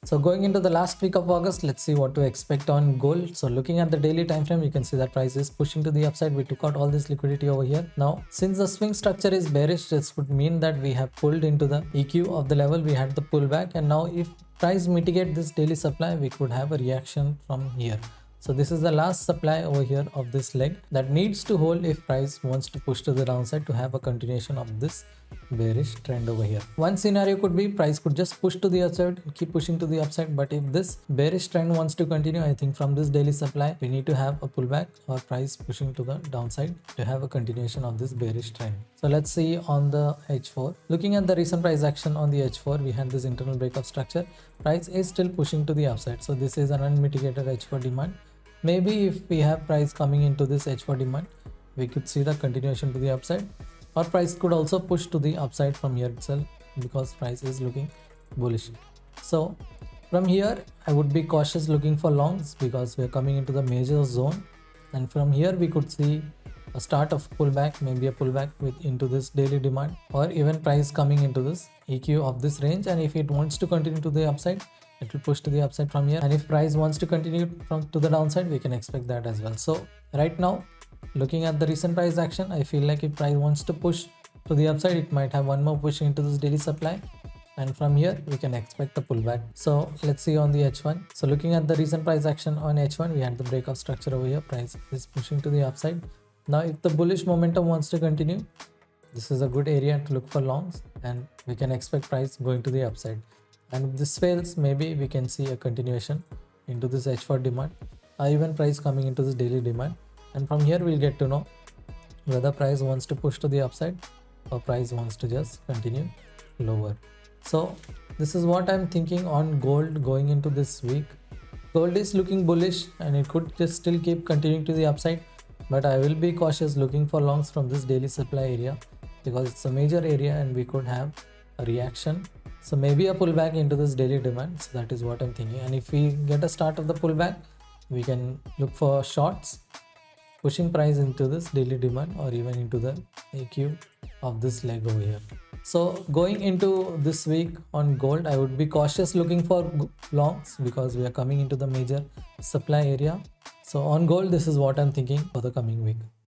So going into the last week of August, let's see what to expect on gold. So looking at the daily time frame, you can see that price is pushing to the upside. We took out all this liquidity over here. Now, since the swing structure is bearish, this would mean that we have pulled into the EQ of the level. We had the pullback, and now if price mitigate this daily supply, we could have a reaction from here. So this is the last supply over here of this leg that needs to hold if price wants to push to the downside to have a continuation of this bearish trend over here. One scenario could be price could just push to the upside and keep pushing to the upside, but if this bearish trend wants to continue, I think from this daily supply we need to have a pullback or price pushing to the downside to have a continuation of this bearish trend. So let's see on the H4. Looking at the recent price action on the H4, we had this internal breakup structure. Price is still pushing to the upside, so this is an unmitigated H4 demand. Maybe if we have price coming into this H4 demand, we could see the continuation to the upside, or price could also push to the upside from here itself because price is looking bullish. So from here I would be cautious looking for longs because we are coming into the major zone, and from here we could see a start of pullback, maybe a pullback into this daily demand, or even price coming into this EQ of this range, and if it wants to continue to the upside, it will push to the upside from here, and if price wants to continue to the downside, we can expect that as well. So right now, looking at the recent price action, I feel like if price wants to push to the upside, it might have one more push into this daily supply, and from here we can expect the pullback. So let's see on the H1. So looking at the recent price action on H1, we had the breakout structure over here. Price is pushing to the upside. Now if the bullish momentum wants to continue, this is a good area to look for longs, and we can expect price going to the upside. And if this fails, maybe we can see a continuation into this H4 demand, or even price coming into this daily demand, and from here we'll get to know whether price wants to push to the upside or price wants to just continue lower. So this is what I'm thinking on gold going into this week. Gold is looking bullish and it could just still keep continuing to the upside, but I will be cautious looking for longs from this daily supply area because it's a major area and we could have a reaction. So maybe a pullback into this daily demand. So that is what I'm thinking. And if we get a start of the pullback, we can look for shorts pushing price into this daily demand or even into the AQ of this leg over here. So going into this week on gold, I would be cautious looking for longs because we are coming into the major supply area. So on gold, this is what I'm thinking for the coming week.